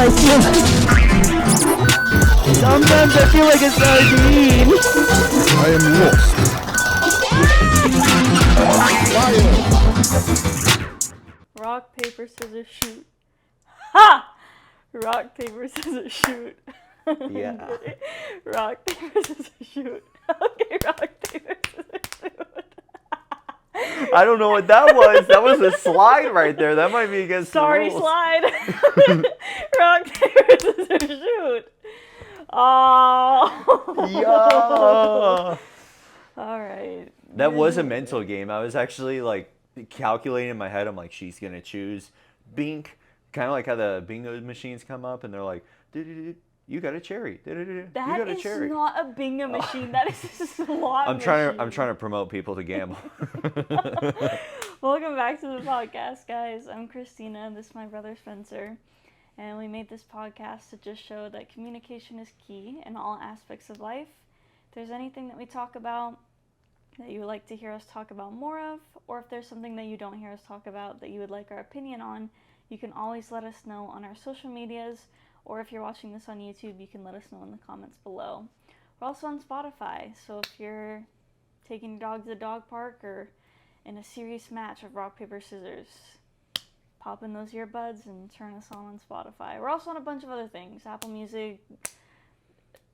ice cream. Sometimes I feel like a sardine. I am lost. Fire. Rock, paper, scissors, shoot. Ha! Rock, paper, scissors, shoot. Yeah. Rock, paper, scissors, shoot. Okay, rock, paper, scissors, shoot. I don't know what that was. That was a slide right there. That might be against Sorry, the rules. slide. Rock, paper, scissors, shoot. Oh. Yeah. All right. That was a mental game. I was actually like calculating in my head. I'm like, she's gonna choose Bink, kind of like how the bingo machines come up and they're like, you got a cherry. You got a That cherry. is not a bingo machine. That is a slot I'm machine. trying to promote people to gamble. Welcome back to the podcast, guys. I'm Christina. This is my brother Spencer. And we made this podcast to just show that communication is key in all aspects of life. If there's anything that we talk about that you would like to hear us talk about more of, or if there's something that you don't hear us talk about that you would like our opinion on, you can always let us know on our social medias, or if you're watching this on YouTube, you can let us know in the comments below. We're also on Spotify, so if you're taking your dog to the dog park or in a serious match of rock, paper, scissors, pop in those earbuds and turn us on Spotify. We're also on a bunch of other things, Apple Music,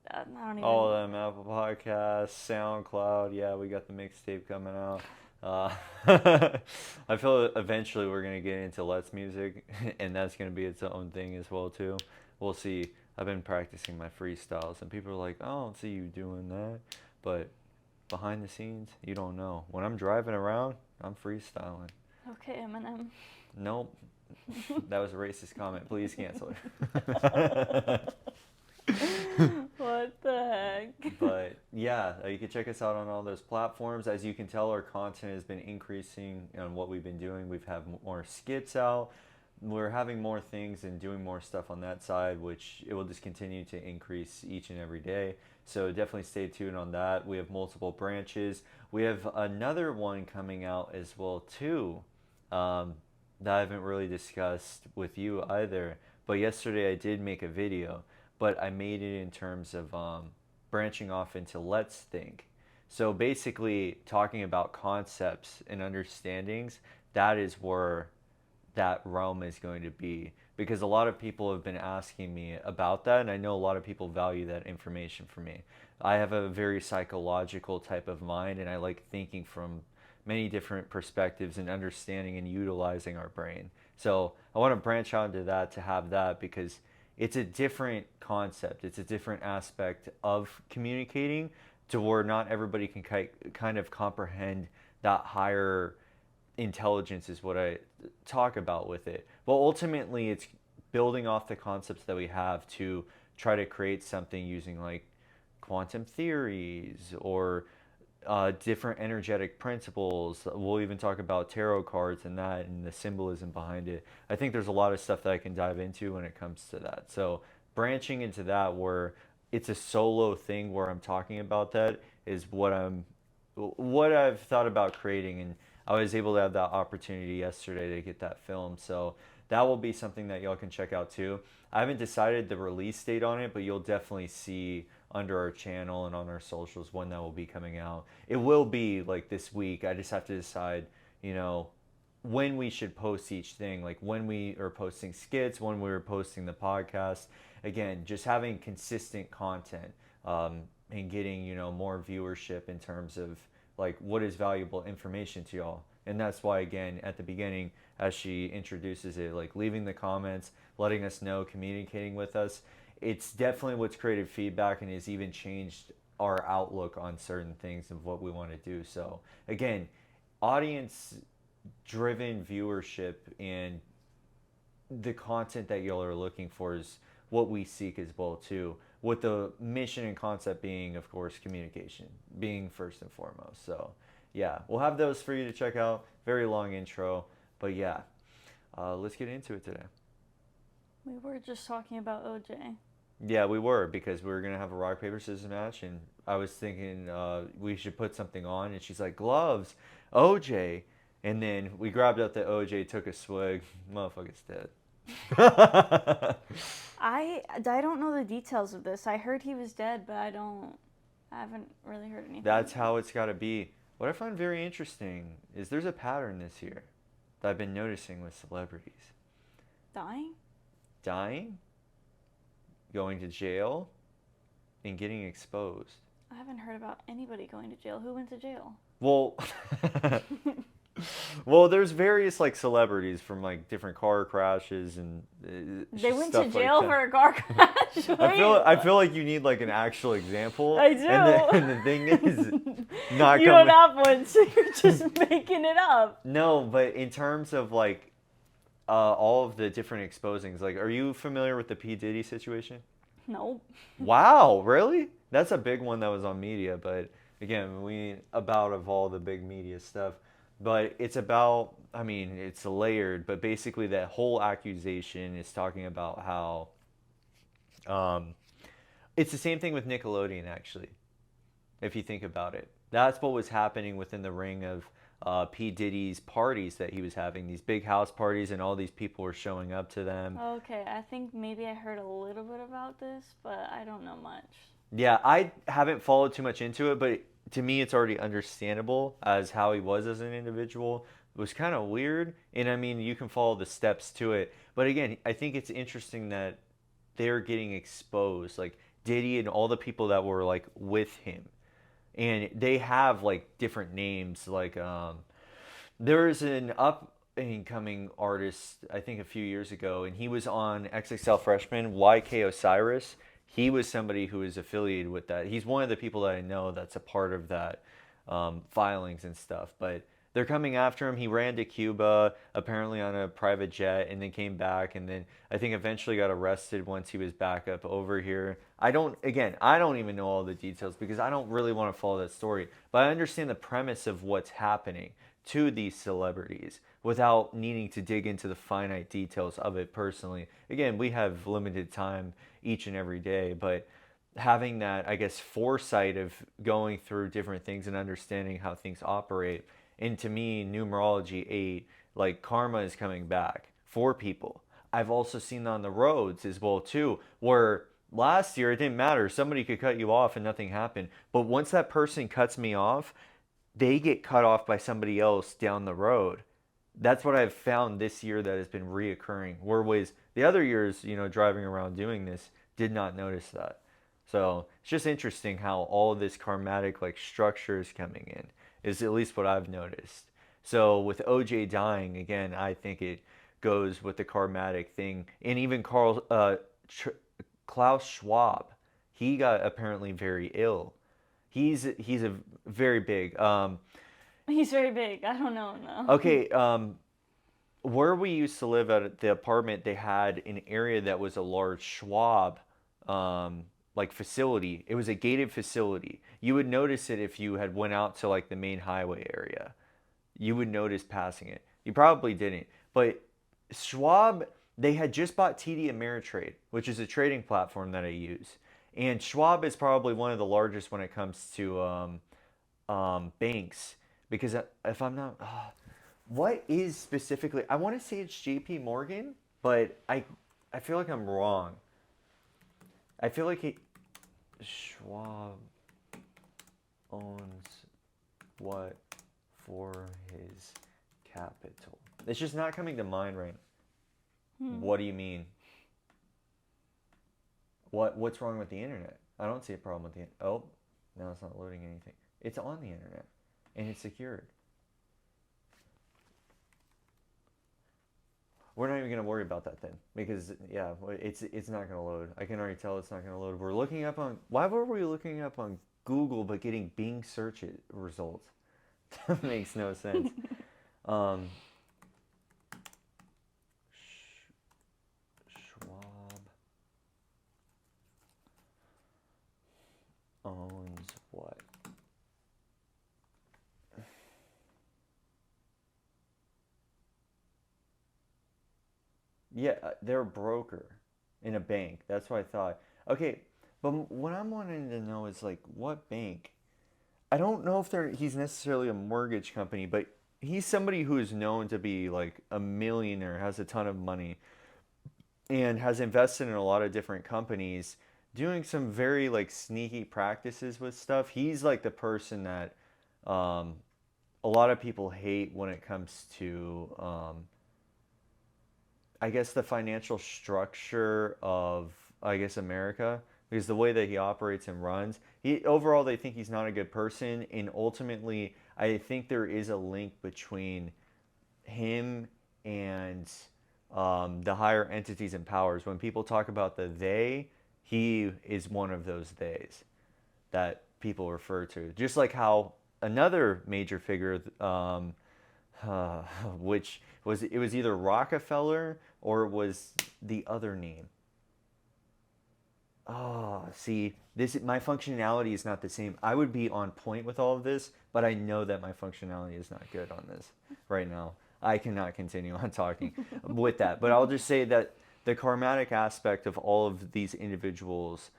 I don't even... All of them, Apple Podcasts, SoundCloud. Yeah, we got the mixtape coming out. I feel eventually we're going to get into Let's Music, and that's going to be its own thing as well, too. We'll see. I've been practicing my freestyles, and people are like, oh, I don't see you doing that. But behind the scenes, you don't know. When I'm driving around, I'm freestyling. Okay, Eminem. Nope. That was a racist comment. Please cancel it. What the heck? But yeah, you can check us out on all those platforms. As you can tell, our content has been increasing on what we've been doing. We've had more skits out. We're having more things and doing more stuff on that side, which it will just continue to increase each and every day. So definitely stay tuned on that. We have multiple branches. We have another one coming out as well too, that I haven't really discussed with you either. But yesterday I did make a video, but I made it in terms of branching off into Let's Think. So basically talking about concepts and understandings, that is where that realm is going to be, because a lot of people have been asking me about that, and I know a lot of people value that information from me. I have a very psychological type of mind, and I like thinking from many different perspectives and understanding and utilizing our brain. So I want to branch out into that, to have that, because it's a different concept. It's a different aspect of communicating, to where not everybody can kind of comprehend that higher intelligence is what I talk about with it. But ultimately, it's building off the concepts that we have to try to create something using like quantum theories or different energetic principles. We'll even talk about tarot cards and that and the symbolism behind it. I think there's a lot of stuff that I can dive into when it comes to that. So branching into that, where it's a solo thing where I'm talking about that, is what I've thought about creating, and I was able to have that opportunity yesterday to get that film. So that will be something that y'all can check out too. I haven't decided the release date on it, but you'll definitely see under our channel and on our socials when that will be coming out. It will be like this week. I just have to decide, when we should post each thing, like when we are posting skits, when we're posting the podcast. Again, just having consistent content and getting, more viewership in terms of like what is valuable information to y'all. And that's why, again, at the beginning, as she introduces it, like leaving the comments, letting us know, communicating with us, it's definitely what's created feedback and has even changed our outlook on certain things of what we want to do. So again, audience driven viewership and the content that y'all are looking for is what we seek as well too, with the mission and concept being, of course, communication being first and foremost. So yeah, we'll have those for you to check out. Very long intro, but yeah, let's get into it today. We were just talking about OJ. Yeah, we were, because we were going to have a rock, paper, scissors match, and I was thinking we should put something on, and she's like, gloves, OJ. And then we grabbed out the OJ, took a swig, motherfucker's dead. I don't know the details of this. I heard he was dead, but I haven't really heard anything. That's how it's got to be. What I find very interesting is there's a pattern this year that I've been noticing with celebrities. Dying? Dying, going to jail, and getting exposed. I haven't heard about anybody going to jail. Who went to jail? Well, well, there's various like celebrities from like different car crashes and They went stuff to jail like for a car crash. I feel like you need like an actual example. I do. And the thing is, not You don't have one, so you're just making it up. No, but in terms of like all of the different exposings, like, are you familiar with the P. Diddy situation? Nope. Wow, really? That's a big one that was on media, but again, we about of all the big media stuff. But it's about, I mean, it's layered, but basically that whole accusation is talking about how it's the same thing with Nickelodeon, actually, if you think about it. That's what was happening within the ring of P. Diddy's parties that he was having, these big house parties, and all these people were showing up to them. Okay, I think maybe I heard a little bit about this, but I don't know much. Yeah, I haven't followed too much into it, but to me it's already understandable as how he was as an individual. It was kind of weird, and I mean, you can follow the steps to it. But again, I think it's interesting that they're getting exposed, like Diddy and all the people that were like with him. And they have like different names, like there's an up and coming artist, I think a few years ago, and he was on XXL Freshman, YK Osiris. He was somebody who is affiliated with that. He's one of the people that I know that's a part of that filings and stuff. But they're coming after him. He ran to Cuba, apparently on a private jet, and then came back, and then I think eventually got arrested once he was back up over here. I don't even know all the details because I don't really want to follow that story. But I understand the premise of what's happening to these celebrities without needing to dig into the finite details of it personally. Again, we have limited time each and every day, but having that, I guess, foresight of going through different things and understanding how things operate. And to me, numerology 8, like karma is coming back for people. I've also seen on the roads as well too, where last year it didn't matter. Somebody could cut you off and nothing happened. But once that person cuts me off, they get cut off by somebody else down the road. That's what I've found this year that has been reoccurring. Whereas the other years, driving around doing this, did not notice that. So it's just interesting how all this karmatic like structure is coming in, is at least what I've noticed. So with OJ dying, again, I think it goes with the karmatic thing. And even Klaus Schwab, he got apparently very ill. He's a very big. He's very big. I don't know. No. Okay. Where we used to live at the apartment, they had an area that was a large Schwab like facility. It was a gated facility. You would notice it if you had went out to like the main highway area. You would notice passing it. You probably didn't. But Schwab, they had just bought TD Ameritrade, which is a trading platform that I use. And Schwab is probably one of the largest when it comes to banks. Because if I'm not... what is specifically... I want to say it's JP Morgan, but I feel like I'm wrong. I feel like Schwab owns what for his capital? It's just not coming to mind right now. What do you mean? What's wrong with the internet? I don't see a problem with the internet. Oh, now it's not loading anything. It's on the internet, and it's secured. We're not even going to worry about that then, because yeah, it's not going to load. I can already tell it's not going to load. We're looking up on... Why were we looking up on Google but getting Bing search results? That makes no sense. Schwab owns what? Yeah, they're a broker in a bank. That's what I thought. Okay, but what I'm wanting to know is like what bank? I don't know if he's necessarily a mortgage company, but he's somebody who is known to be like a millionaire, has a ton of money. and has invested in a lot of different companies doing some very like sneaky practices with stuff. He's like the person that a lot of people hate when it comes to I guess the financial structure of America, because the way that he operates and runs, overall they think he's not a good person, and ultimately I think there is a link between him and the higher entities and powers. When people talk about the they, he is one of those theys that people refer to. Just like how another major figure, which was either Rockefeller or it was the other name. Oh, see, my functionality is not the same. I would be on point with all of this, but I know that my functionality is not good on this right now. I cannot continue on talking with that. But I'll just say that the karmatic aspect of all of these individuals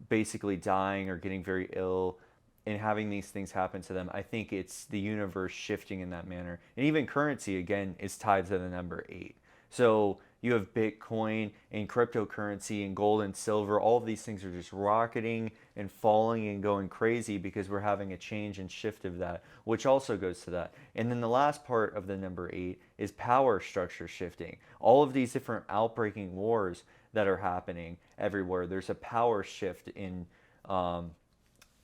basically dying or getting very ill and having these things happen to them, I think it's the universe shifting in that manner. And even currency, again, is tied to the number 8. So you have Bitcoin and cryptocurrency and gold and silver. All of these things are just rocketing and falling and going crazy because we're having a change and shift of that, which also goes to that. And then the last part of the number 8 is power structure shifting. All of these different outbreaking wars that are happening everywhere, there's a power shift in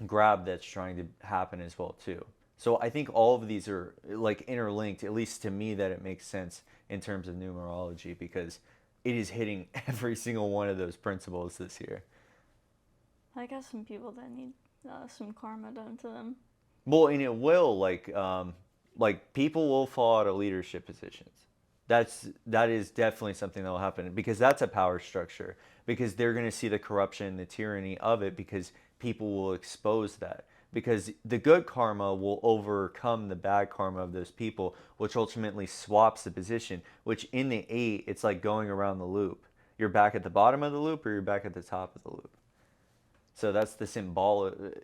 grab that's trying to happen as well too. So I think all of these are like interlinked, at least to me, that it makes sense in terms of numerology, because it is hitting every single one of those principles this year. I got some people that need some karma done to them. Well, and it will, like people will fall out of leadership positions. That is definitely something that will happen, because that's a power structure, because they're going to see the corruption and the tyranny of it, because people will expose that. Because the good karma will overcome the bad karma of those people, which ultimately swaps the position, which in the 8, it's like going around the loop. You're back at the bottom of the loop or you're back at the top of the loop. So that's the symbolism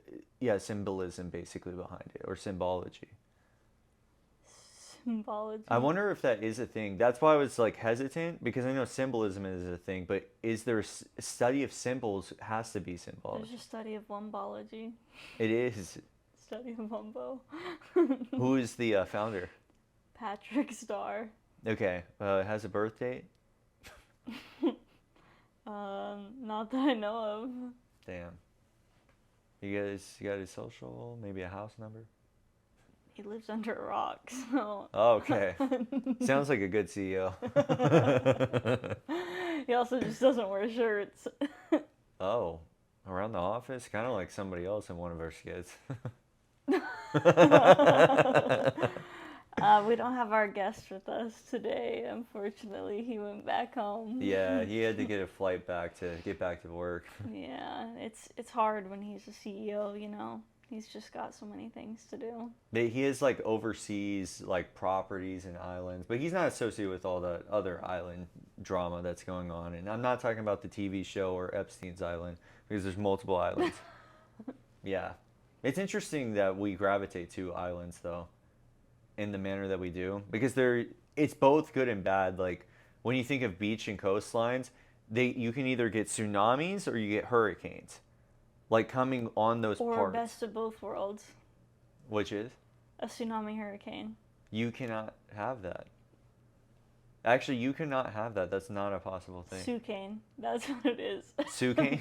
basically behind it, or symbology. Symbology. I wonder if that is a thing. That's why I was like hesitant, because I know symbolism is a thing, but is there a study of symbols? Has to be symbology. There's a study of wombology. It is. Study of wombo. Who is the founder? Patrick Starr. Okay. Has a birth date? Not that I know of. Damn. You got his social? Maybe a house number? He lives under a rock, so... Oh, okay. Sounds like a good CEO. He also just doesn't wear shirts. Oh, around the office? Kind of like somebody else in one of our skits. We don't have our guest with us today, unfortunately. He went back home. Yeah, he had to get a flight back to get back to work. Yeah, it's hard when he's a CEO, you know. He's just got so many things to do. He has like overseas like properties and islands, but he's not associated with all the other island drama that's going on. And I'm not talking about the TV show or Epstein's Island, because there's multiple islands. Yeah. It's interesting that we gravitate to islands though, in the manner that we do, because it's both good and bad. Like when you think of beach and coastlines, you can either get tsunamis or you get hurricanes. Like coming on those parts. Or best of both worlds. Which is? A tsunami hurricane. You cannot have that. Actually, you cannot have that. That's not a possible thing. Sucane. That's what it is. Sucane?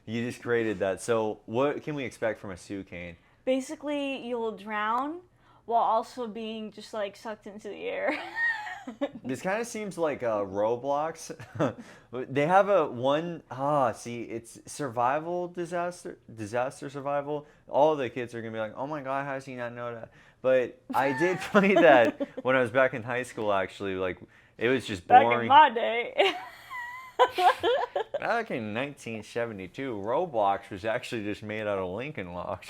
You just created that. So what can we expect from a sucane? Basically, you'll drown while also being just like sucked into the air. This kind of seems like Roblox. They have it's survival disaster survival. All the kids are going to be like, oh my God, how does he not know that? But I did play that when I was back in high school, actually. Like, it was just boring. Back in my day. Back in 1972, Roblox was actually just made out of Lincoln Logs.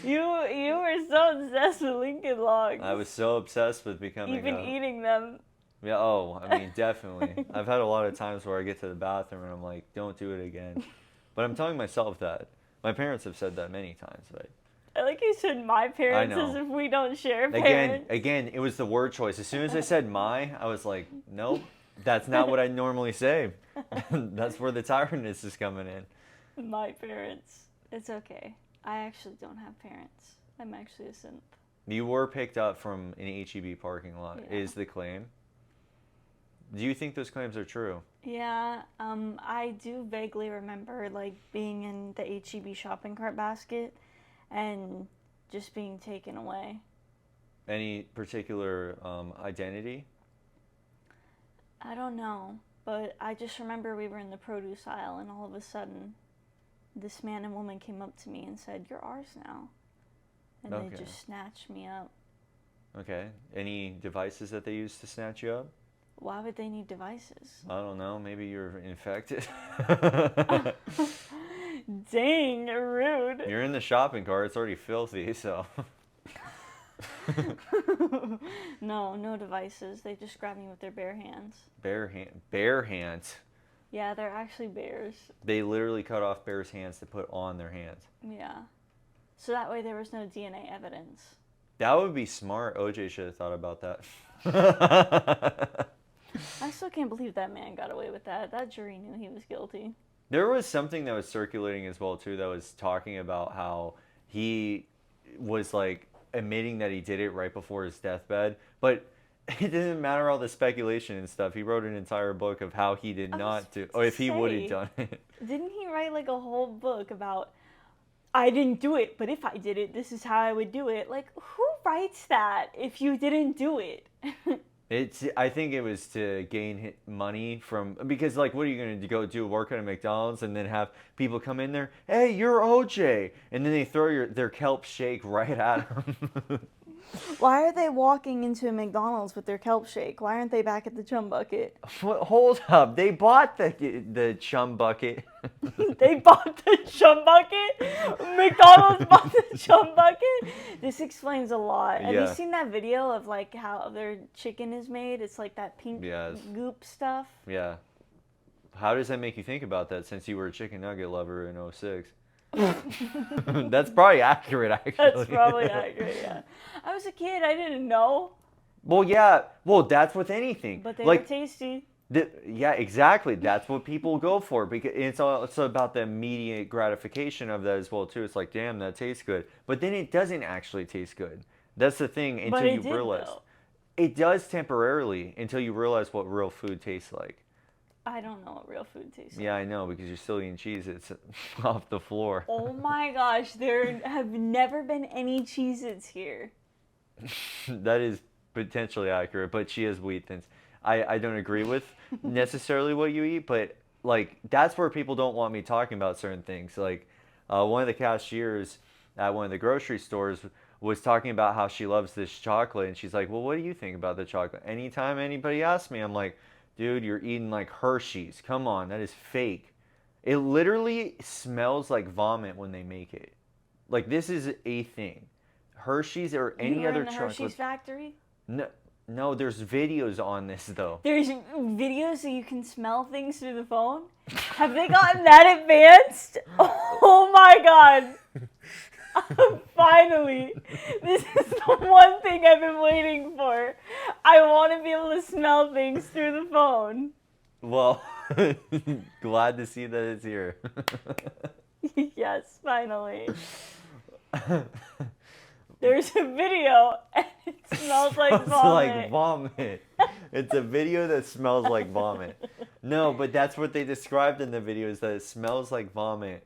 You were so obsessed with Lincoln Logs. I was so obsessed with becoming Even eating them. Yeah, I mean, definitely. I've had a lot of times where I get to the bathroom and I'm like, don't do it again. But I'm telling myself that. My parents have said that many times, but I like you said my parents know. as if we don't share parents. Again, it was the word choice. As soon as I said my, I was like, nope, that's not what I normally say. That's where the tiredness is coming in. My parents. It's okay. I actually don't have parents. I'm actually a synth. You were picked up from an HEB parking lot, Yeah. is the claim. Do you think those claims are true? Yeah, I do vaguely remember like being in the HEB shopping cart basket and just being taken away. Any particular identity? I don't know, but I just remember we were in the produce aisle and all of a sudden this man and woman came up to me and said, "You're ours now." And Okay. they just snatched me up. Okay. Any devices that they use to snatch you up? Why would they need devices? I don't know. Maybe you're infected. Dang, rude. You're in the shopping cart. It's already filthy, so. No devices. They just grabbed me with their bare hands. Bare hands. Yeah, they're actually bears. They literally cut off bears' hands to put on their hands. Yeah. So that way there was no DNA evidence. That would be smart. OJ should have thought about that. I still can't believe that man got away with that. That jury knew he was guilty. There was something that was circulating as well too that was talking about how he was like admitting that he did it right before his deathbed, but it didn't matter all the speculation and stuff. He wrote an entire book of how he did not do, or if he would have done it. Didn't he write like a whole book about, I didn't do it, but if I did it, this is how I would do it? Like, who writes that if you didn't do it? I think it was to gain money from, because like, what are you going to go do, work at a McDonald's and then have people come in there, hey, you're OJ, and then they throw their kelp shake right at him. Why are they walking into a McDonald's with their kelp shake? Why aren't they back at the chum bucket? Hold up, they bought the chum bucket. They bought the chum bucket? McDonald's bought the chum bucket? This explains a lot. Have you seen that video of like how their chicken is made? It's like that pink goop stuff. Yeah. How does that make you think about that since you were a chicken nugget lover in 06? That's probably accurate, actually. That's probably accurate, yeah. I was a kid. I didn't know. Well, yeah. Well, that's with anything. But they were tasty. Yeah, exactly. That's what people go for, because it's about the immediate gratification of that as well too. It's like, damn, that tastes good, but then it doesn't actually taste good. That's the thing until you realize. It does temporarily until you realize what real food tastes like. I don't know what real food tastes like. Yeah, I know, because you're still eating Cheez-Its off the floor. Oh my gosh, there have never been any Cheez-Its here. That is potentially accurate, but she has wheat thins. I don't agree with necessarily what you eat, but like that's where people don't want me talking about certain things. Like one of the cashiers at one of the grocery stores was talking about how she loves this chocolate, and she's like, well, what do you think about the chocolate? Anytime anybody asks me, I'm like, dude, you're eating like Hershey's. Come on, that is fake. It literally smells like vomit when they make it. Like, this is a thing. Hershey's or any other chocolate. Hershey's factory? No, there's videos on this though. There's videos so you can smell things through the phone? Have they gotten that advanced? Oh my god. Finally. This is the one thing I've been waiting for. I want to be able to smell things through the phone. Well, glad to see that it's here. Yes, finally. There's a video and it smells like vomit. Like vomit. It's a video that smells like vomit. No, but that's what they described in the video, is that it smells like vomit.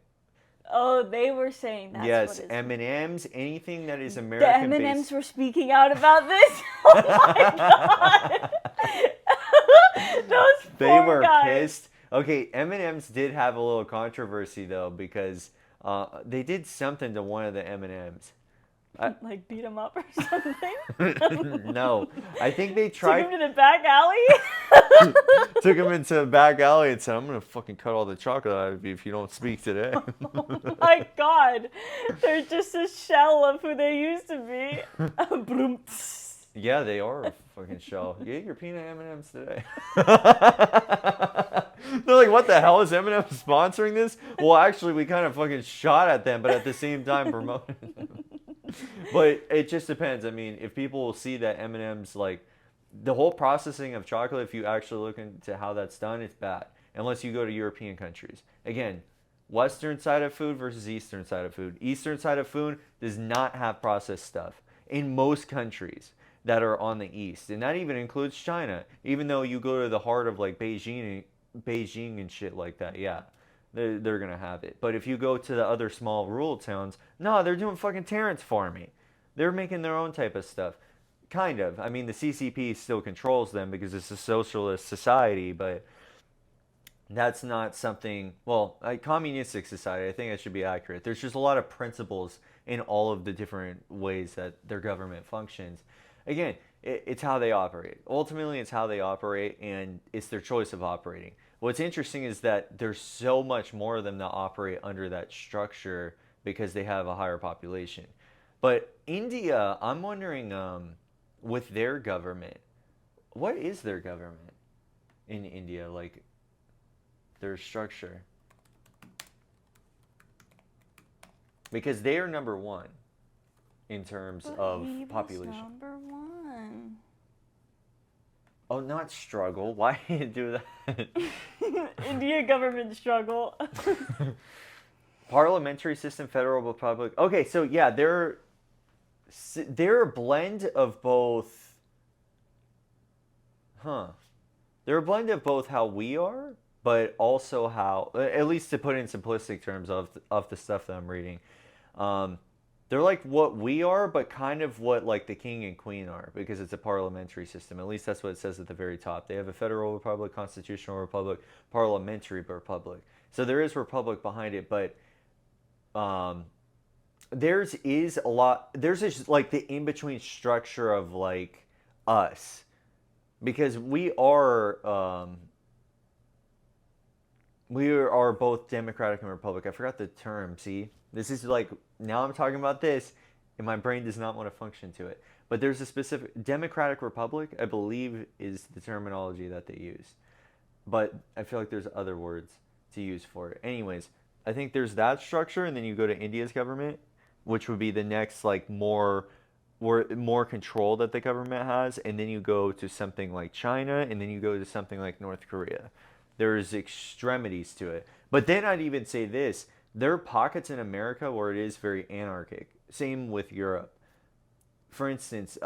Oh, they were saying that's yes, what M&Ms, anything that is American based. The M&Ms M&Ms were speaking out about this. Oh my god. Those they poor were guys. pissed. Okay, M&Ms did have a little controversy though, because they did something to one of the M&Ms. Like beat him up or something? No, I think they tried. Took him to the back alley? Took him into a back alley and said, I'm going to fucking cut all the chocolate out of you if you don't speak today. Oh my god. They're just a shell of who they used to be. Yeah, they are a fucking shell. You ate your peanut M&Ms today. They're like, what the hell, is M&M sponsoring this? Well, actually, we kind of fucking shot at them, but at the same time promoted them. But it just depends. I mean, if people see that M&M's like the whole processing of chocolate, if you actually look into how that's done, it's bad. Unless you go to European countries. Again, Western side of food versus Eastern side of food. Eastern side of food does not have processed stuff in most countries that are on the East. And that even includes China. Even though you go to the heart of like Beijing and shit like that, yeah, they're going to have it. But if you go to the other small rural towns, no, they're doing fucking Terrence farming. They're making their own type of stuff. Kind of. I mean, the CCP still controls them because it's a socialist society, but that's not something, well, a communistic society, I think that should be accurate. There's just a lot of principles in all of the different ways that their government functions. Again, it's how they operate. Ultimately, it's how they operate, and it's their choice of operating. What's interesting is that there's so much more of them that operate under that structure because they have a higher population. But India, I'm wondering, with their government, what is their government in India? Like, their structure, because they are number one in terms of population. Number one. Oh, not struggle. Why do you do that? India government struggle. Parliamentary system, federal republic. Okay, so yeah, they're a blend of both. They're a blend of both how we are, but also how, at least to put in simplistic terms of the stuff that I'm reading, they're like what we are, but kind of what like the king and queen are, because it's a parliamentary system. At least that's what it says at the very top. They have a federal republic, constitutional republic, parliamentary republic. So there is republic behind it, but theirs is a lot. Theirs is like the in-between structure of like us, because we are both Democratic and Republic. I forgot the term. See, this is like, now I'm talking about this, and my brain does not want to function to it. But there's a specific Democratic Republic, I believe, is the terminology that they use. But I feel like there's other words to use for it. Anyways, I think there's that structure, and then you go to India's government, which would be the next like more control that the government has, and then you go to something like China, and then you go to something like North Korea. There's extremities to it. But then I'd even say this. There are pockets in America where it is very anarchic. Same with Europe. For instance,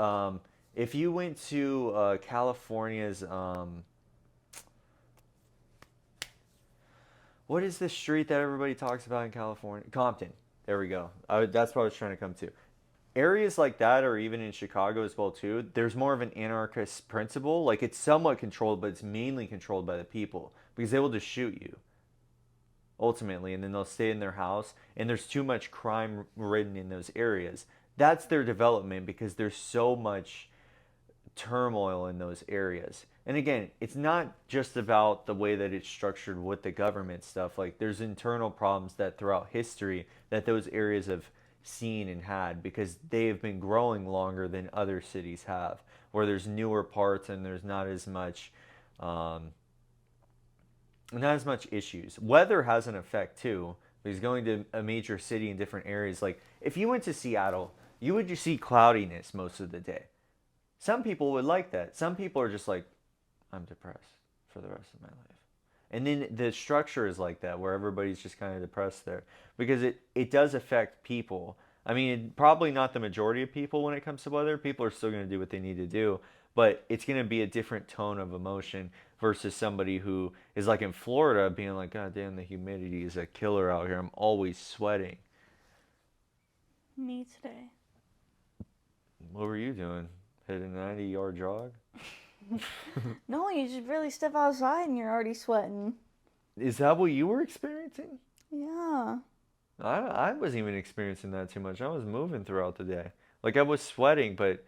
if you went to California's... what is the street that everybody talks about in California? Compton. There we go. That's what I was trying to come to. Areas like that, or even in Chicago as well too, there's more of an anarchist principle. Like, it's somewhat controlled, but it's mainly controlled by the people, because they will just shoot you ultimately, and then they'll stay in their house, and there's too much crime ridden in those areas. That's their development, because there's so much turmoil in those areas. And again, it's not just about the way that it's structured with the government stuff. Like, there's internal problems that throughout history that those areas have seen and had, because they have been growing longer than other cities have, where there's newer parts and there's not as much issues. Weather has an effect too, because going to a major city in different areas, like if you went to Seattle, you would just see cloudiness most of the day. Some people would like that. Some people are just like, I'm depressed for the rest of my life. And then the structure is like that, where everybody's just kind of depressed there, because it does affect people. I mean, probably not the majority of people when it comes to weather. People are still going to do what they need to do, but it's going to be a different tone of emotion versus somebody who is like in Florida being like, God damn, the humidity is a killer out here. I'm always sweating. Me today. What were you doing? Hit a 90-yard jog? No, you just barely step outside and you're already sweating. Is that what you were experiencing? Yeah. I wasn't even experiencing that too much. I was moving throughout the day. Like, I was sweating, but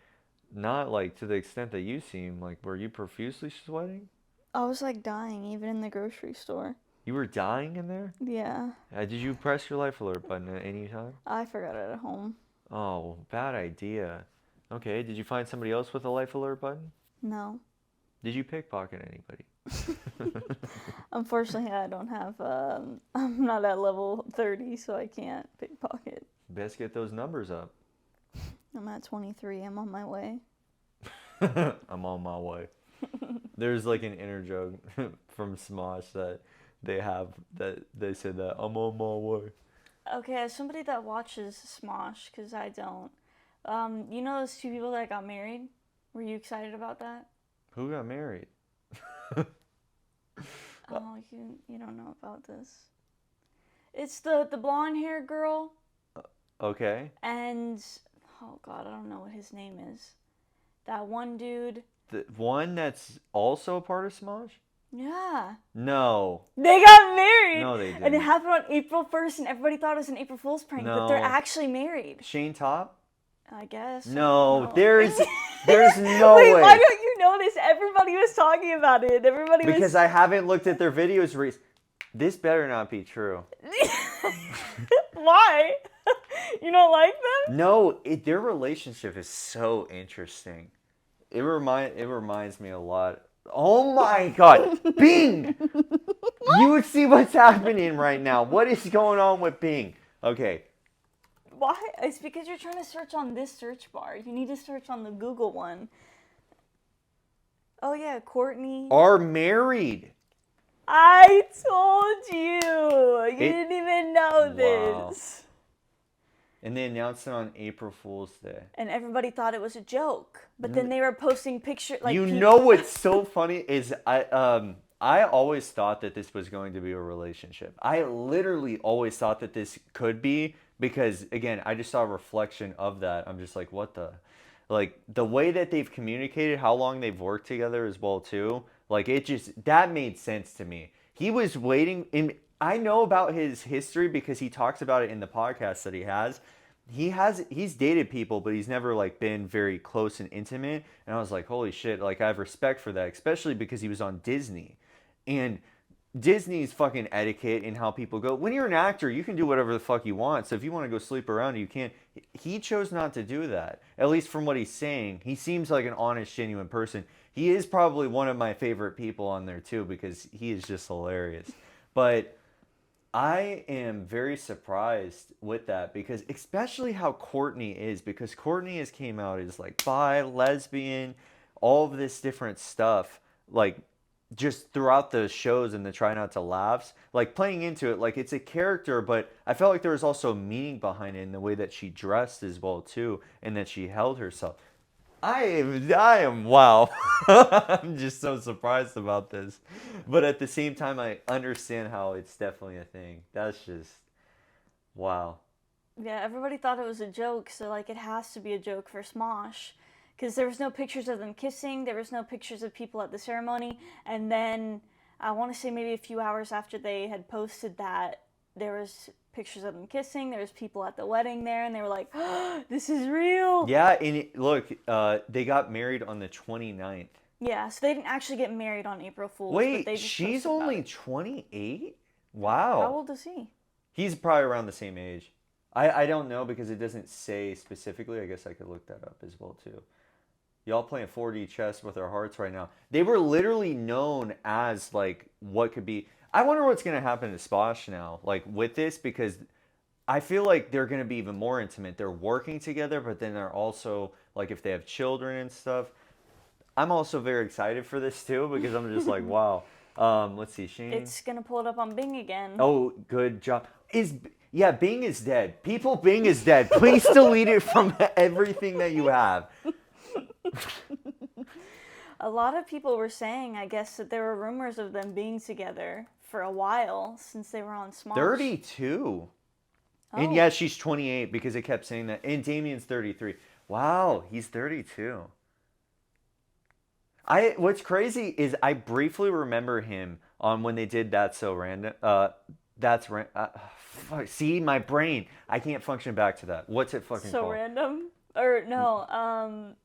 not like to the extent that you seem. Like, were you profusely sweating? I was like dying, even in the grocery store. You were dying in there? Yeah. Did you press your life alert button at any time? I forgot it at home. Oh, bad idea. Okay, did you find somebody else with a life alert button? No. Did you pickpocket anybody? Unfortunately, I don't have, I'm not at level 30, so I can't pickpocket. Best get those numbers up. I'm at 23. I'm on my way. I'm on my way. There's like an inner joke from Smosh that they have that they said that I'm on my way. Okay, as somebody that watches Smosh, because I don't, you know those two people that got married? Were you excited about that? Who got married? Oh, you don't know about this. It's the blonde hair girl. Okay. And, oh God, I don't know what his name is. That one dude. The one that's also a part of Smosh? Yeah. No. They got married. No, they didn't. And it happened on April 1st, and everybody thought it was an April Fool's prank, but they're No. actually married. Shane Top? I guess. No, there's no Wait, way. why don't you know this? Everybody was talking about it. Because I haven't looked at their videos recently. This better not be true. Why? You don't like them? No, their relationship is so interesting. It reminds me a lot. Oh my God, Bing! You would see what's happening right now. What is going on with Bing? Okay. Why? It's because you're trying to search on this search bar. You need to search on the Google one. Oh yeah, Courtney. Are married. I told you. You didn't even know Wow. this. And they announced it on April Fool's Day. And everybody thought it was a joke. But then they were posting pictures like You people... know what's so funny is I always thought that this was going to be a relationship. I literally always thought that this could be because again, I just saw a reflection of that. I'm just like, what the, like the way that they've communicated, how long they've worked together as well too. Like it just, that made sense to me. He was waiting in, I know about his history because he talks about it in the podcast that he has. He's dated people, but he's never like been very close and intimate. And I was like, holy shit, like I have respect for that, especially because he was on Disney. And Disney's fucking etiquette and how people go. When you're an actor, you can do whatever the fuck you want. So if you want to go sleep around, you can. He chose not to do that. At least from what he's saying. He seems like an honest, genuine person. He is probably one of my favorite people on there too because he is just hilarious. But I am very surprised with that because especially how Courtney is, because Courtney has came out as like bi, lesbian, all of this different stuff, like just throughout the shows and the Try Not to Laughs, like playing into it, like it's a character, but I felt like there was also meaning behind it in the way that she dressed as well too, and that she held herself. I am wow. I'm just so surprised about this. But at the same time, I understand how it's definitely a thing. That's just, wow. Yeah, everybody thought it was a joke, so like it has to be a joke for Smosh. Because there was no pictures of them kissing, there was no pictures of people at the ceremony, and then I want to say maybe a few hours after they had posted that, there was pictures of them kissing, there was people at the wedding there, and they were like, oh, this is real! Yeah, and look, they got married on the 29th. Yeah, so they didn't actually get married on April Fool's. Wait, but they just she's posted about only it. 28? Wow. How old is he? He's probably around the same age. I don't know because it doesn't say specifically. I guess I could look that up as well too. Y'all playing 4D chess with our hearts right now. They were literally known as like what could be. I wonder what's going to happen to Smosh now, like with this, because I feel like they're going to be even more intimate. They're working together, but then they're also like if they have children and stuff. I'm also very excited for this too because I'm just like, wow. Let's see, Shane. It's going to pull it up on Bing again. Oh, good job. Yeah, Bing is dead. People, Bing is dead. Please delete it from everything that you have. A lot of people were saying, I guess, that there were rumors of them being together for a while since they were on Smosh. 32. Oh. And yeah, she's 28 because it kept saying that. And Damien's 33. Wow, he's 32. What's crazy is I briefly remember him on when they did That's So Random. Fuck, see, my brain. I can't function back to that. What's it fucking So called? Random? Or no,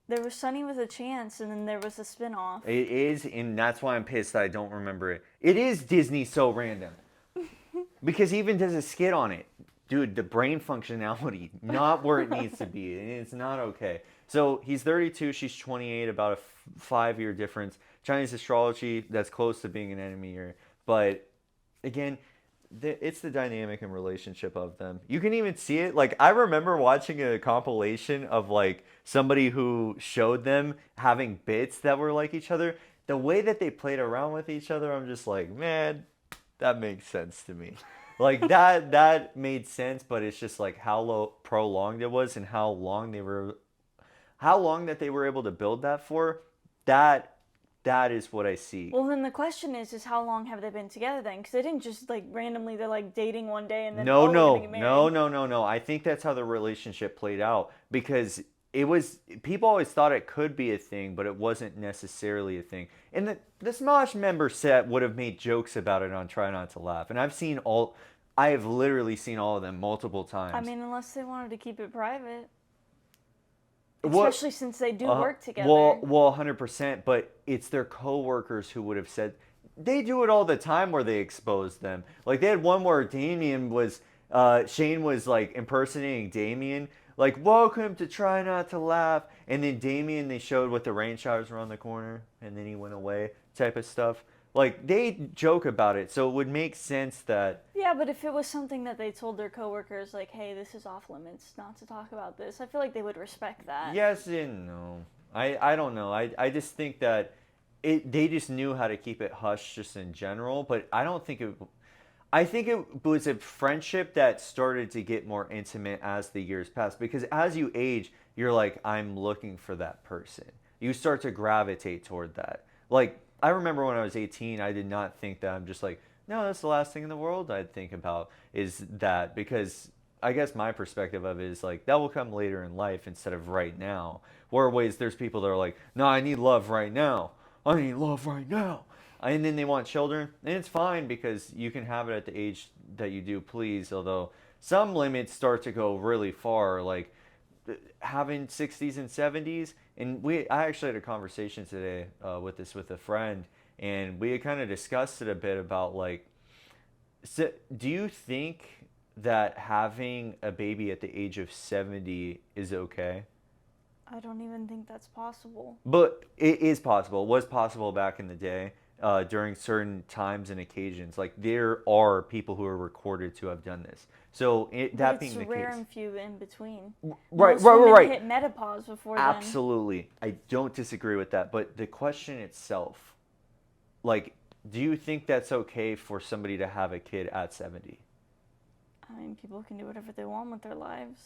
there was Sunny with a Chance, and then there was a spinoff. It is, and that's why I'm pissed that I don't remember it. It is Disney So Random. Because he even does a skit on it. Dude, the brain functionality, not where it needs to be. It's not okay. So he's 32, she's 28, about a 5-year difference. Chinese astrology, that's close to being an enemy year. But again, it's the dynamic and relationship of them. You can even see it. Like, I remember watching a compilation of like somebody who showed them having bits that were like each other. The way that they played around with each other, I'm just like, man, that makes sense to me. Like that made sense, but it's just like how prolonged it was and how long that they were able to build that for. That is what I see. Well, then the question is how long have they been together then? Because they didn't just like randomly, they're like dating one day and then we're gonna get married. No. I think that's how the relationship played out, because people always thought it could be a thing, but it wasn't necessarily a thing. And the Smosh member set would have made jokes about it on Try Not to Laugh, and I have literally seen all of them multiple times. I mean, unless they wanted to keep it private. Especially since they do work together. Well, 100%, but it's their coworkers who would have said, they do it all the time where they expose them. Like, they had one where Shane was like impersonating Damien, like, welcome to Try Not to Laugh. And then Damien, they showed what the rain showers were on the corner, and then he went away type of stuff. Like, they joke about it, so it would make sense that... Yeah, but if it was something that they told their coworkers, like, hey, this is off limits, not to talk about this, I feel like they would respect that. Yes and no. I don't know. I just think that they just knew how to keep it hush just in general, but I don't think it... I think it was a friendship that started to get more intimate as the years passed, because as you age, you're like, I'm looking for that person. You start to gravitate toward that. Like, I remember when I was 18, I did not think that. I'm just like, no, that's the last thing in the world I'd think about is that, because I guess my perspective of it is like, that will come later in life instead of right now. Whereas there's people that are like, no, I need love right now. I need love right now. And then they want children, and it's fine because you can have it at the age that you do please, although some limits start to go really far, like having 60s and 70s. And I actually had a conversation today with a friend, and we had kind of discussed it a bit about like, so do you think that having a baby at the age of 70 is okay? I don't even think that's possible. But it is possible. It was possible back in the day during certain times and occasions. Like, there are people who are recorded to have done this. So that being the case, it's rare and few in between. Right. Hit menopause before then. Absolutely, I don't disagree with that. But the question itself, like, do you think that's okay for somebody to have a kid at 70? I mean, people can do whatever they want with their lives.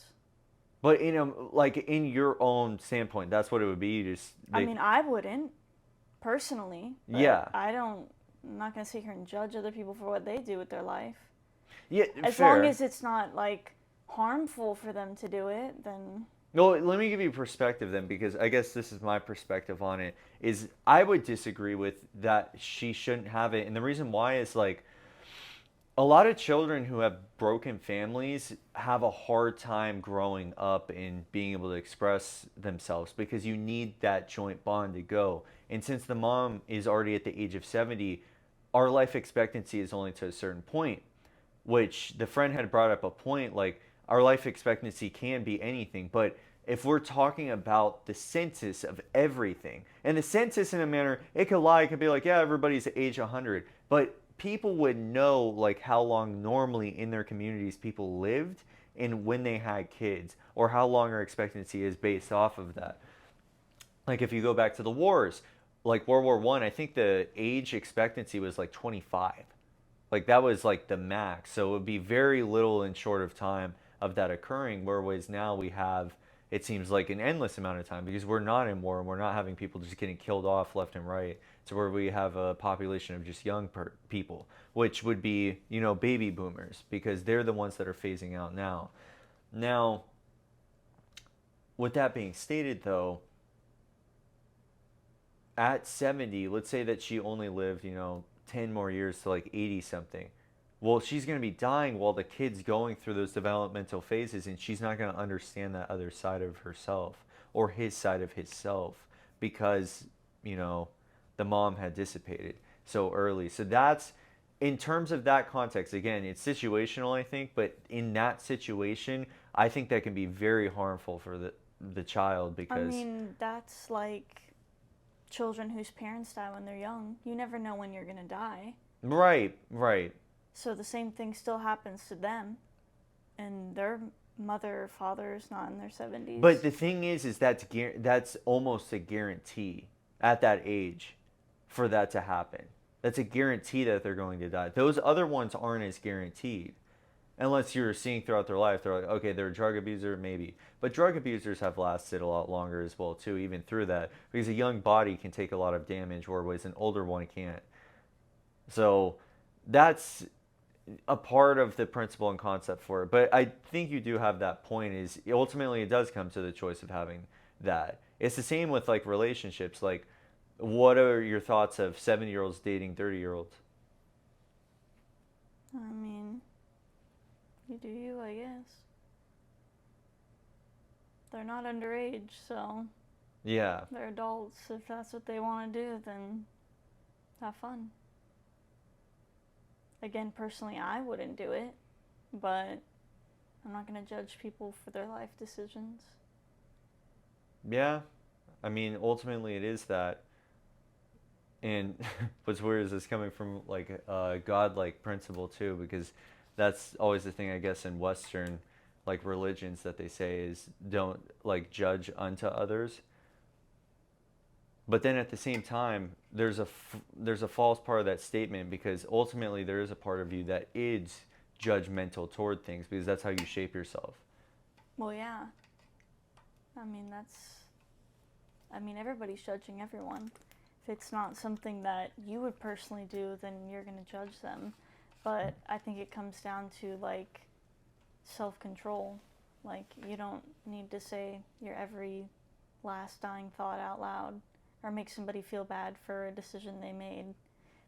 But in your own standpoint, that's what it would be. I mean, I wouldn't personally. Yeah. I'm not gonna sit here and judge other people for what they do with their life. Yeah, as fair. long as it's not like harmful for them to do it, then. No, let me give you perspective then, because I guess this is my perspective on it. Is I would disagree with that she shouldn't have it, and the reason why is like, a lot of children who have broken families have a hard time growing up and being able to express themselves, because you need that joint bond to go. And since the mom is already at the age of 70, our life expectancy is only to a certain point, which the friend had brought up a point, like, our life expectancy can be anything, but if we're talking about the census of everything, and the census in a manner, it could lie, it could be like, yeah, everybody's age 100, but people would know like how long normally in their communities people lived and when they had kids, or how long our expectancy is based off of that. Like, if you go back to the wars, like World War I think the age expectancy was like 25. Like, that was like the max. So it would be very little in short of time of that occurring, whereas now we have, it seems like an endless amount of time, because we're not in war and we're not having people just getting killed off left and right, to where we have a population of just young people, which would be, baby boomers, because they're the ones that are phasing out now. Now, with that being stated though, at 70, let's say that she only lived, 10 more years to like 80 something. Well, she's going to be dying while the kid's going through those developmental phases, and she's not going to understand that other side of herself, or his side of himself, because, the mom had dissipated so early. So that's, in terms of that context, again, it's situational, I think, but in that situation, I think that can be very harmful for the child, because... I mean, that's like children whose parents die when they're young. You never know when you're going to die. Right. So the same thing still happens to them, and their mother or father is not in their 70s. But the thing is that's almost a guarantee at that age for that to happen. That's a guarantee that they're going to die. Those other ones aren't as guaranteed. Unless you're seeing throughout their life, they're like, okay, they're a drug abuser, maybe. But drug abusers have lasted a lot longer as well, too, even through that. Because a young body can take a lot of damage, whereas an older one can't. So that's a part of the principle and concept for it. But I think you do have that point, is ultimately it does come to the choice of having that. It's the same with like relationships. Like, what are your thoughts of 7-year-olds dating 30-year-olds? I mean, you do you, I guess. They're not underage, so Yeah. they're adults. If that's what they want to do, then have fun. Again, personally, I wouldn't do it, but I'm not going to judge people for their life decisions. Yeah. I mean, ultimately it is that. And what's weird is this coming from like a godlike principle too, because that's always the thing, I guess, in Western like religions that they say is don't like judge unto others. But then at the same time, there's a false part of that statement, because ultimately there is a part of you that is judgmental toward things, because that's how you shape yourself. Well, yeah. I mean, everybody's judging everyone. If it's not something that you would personally do, then you're going to judge them. But I think it comes down to, like, self-control. Like, you don't need to say your every last dying thought out loud or make somebody feel bad for a decision they made.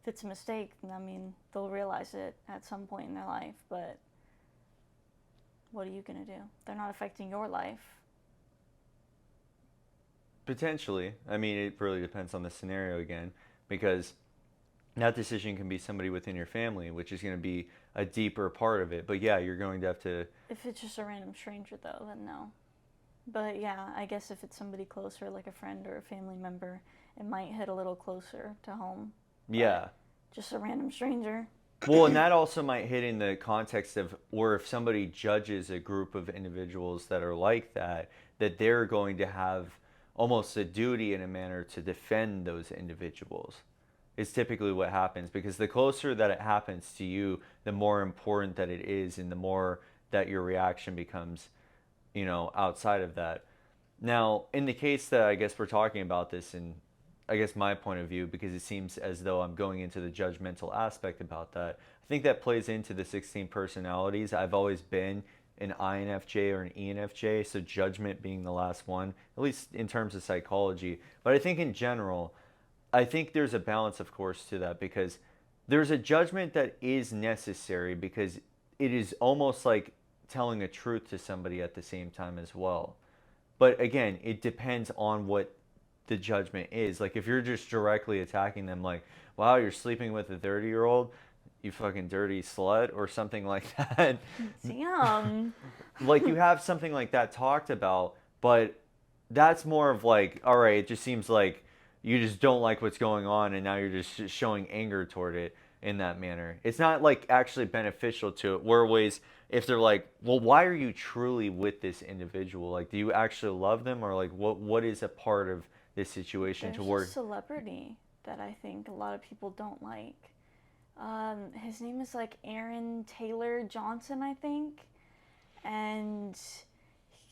If it's a mistake, then, I mean, they'll realize it at some point in their life, but what are you going to do? They're not affecting your life. Potentially. I mean, it really depends on the scenario again, because that decision can be somebody within your family, which is going to be a deeper part of it. But yeah, you're going to have to... If it's just a random stranger, though, then no. But yeah, I guess if it's somebody closer, like a friend or a family member, it might hit a little closer to home. Yeah. Just a random stranger. Well, and that also might hit in the context of, or if somebody judges a group of individuals that are like that, that they're going to have almost a duty in a manner to defend those individuals. Is typically what happens, because the closer that it happens to you, the more important that it is, and the more that your reaction becomes, you know, outside of that. Now, in the case that I guess we're talking about this, and I guess my point of view, because it seems as though I'm going into the judgmental aspect about that, I think that plays into the 16 personalities. I've always been an INFJ or an ENFJ, so judgment being the last one, at least in terms of psychology. But I think in general, I think there's a balance, of course, to that, because there's a judgment that is necessary, because it is almost like telling a truth to somebody at the same time as well. But again, it depends on what the judgment is. Like, if you're just directly attacking them, like, wow, you're sleeping with a 30-year-old, you fucking dirty slut, or something like that. Damn. Like, you have something like that talked about, but that's more of like, all right, it just seems like you just don't like what's going on, and now you're just showing anger toward it in that manner. It's not like actually beneficial to it. Whereas if they're like, well, why are you truly with this individual? Like, do you actually love them, or like what is a part of this situation to work? There's a celebrity that I think a lot of people don't like. His name is like Aaron Taylor Johnson, I think. And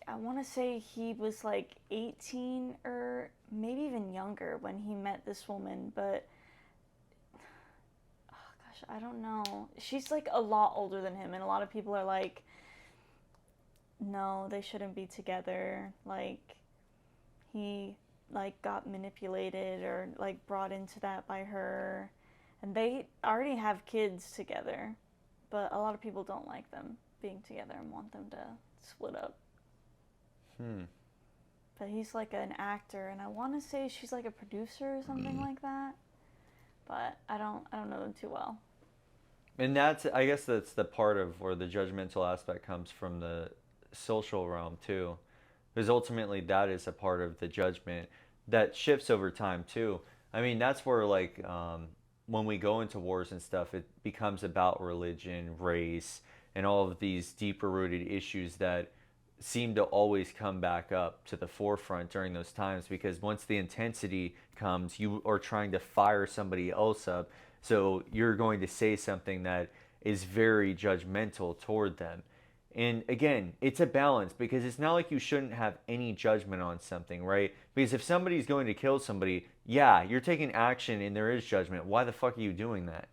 I want to say he was like 18 or maybe even younger when he met this woman, but oh gosh, I don't know. She's like a lot older than him, and a lot of people are like, no, they shouldn't be together. Like, he like got manipulated or like brought into that by her, and they already have kids together, but a lot of people don't like them being together and want them to split up. But he's like an actor, and I want to say she's like a producer or something like that, but I don't know them too well. And that's, I guess that's the part of where the judgmental aspect comes from, the social realm too, because ultimately that is a part of the judgment that shifts over time too. I mean, that's where like when we go into wars and stuff, it becomes about religion, race, and all of these deeper rooted issues that seem to always come back up to the forefront during those times, because once the intensity comes, you are trying to fire somebody else up. So you're going to say something that is very judgmental toward them. And again, it's a balance, because it's not like you shouldn't have any judgment on something, right? Because if somebody's going to kill somebody, yeah, you're taking action and there is judgment. Why the fuck are you doing that?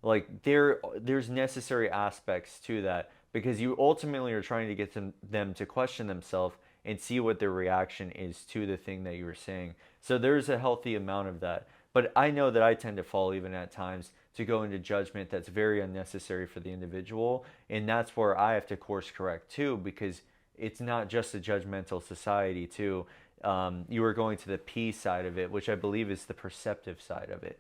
Like, there's necessary aspects to that, because you ultimately are trying to get them to question themselves and see what their reaction is to the thing that you were saying. So there's a healthy amount of that. But I know that I tend to fall, even at times, to go into judgment that's very unnecessary for the individual. And that's where I have to course correct too, because it's not just a judgmental society too. You are going to the P side of it, which I believe is the perceptive side of it,